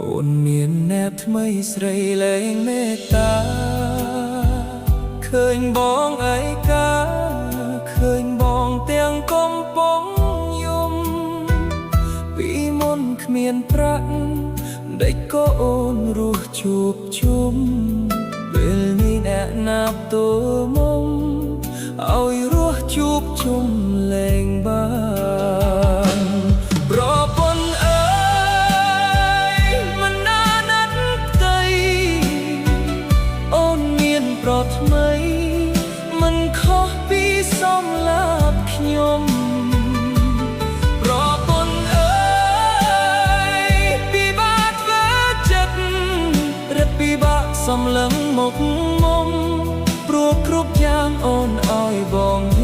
អូនមានណែបថ្មីស្រីលែងមេត្តាឃើញបងឯកាឃើញបងទាំងកំពុងយំពីមុនគ្មានប្រាក់ដេកក៏អូនរស់ជួបជុំពេលនេះអ្នកណាប់ទូមុំឲ្យរស់ជួបជុំលែងបានប្រពន្ធអើយមិនណាណាត់ផ្ទៃអូនមានប្រថ្មីមិនខុសពីសំឡាបខ្ញុំប្រពន្ធអើយពិបាកធ្វើចិត្តរឹតពិបាកសំឡឹងមកមុំព្រោះគ្រប់យ៉ាងអូនឲ្យបង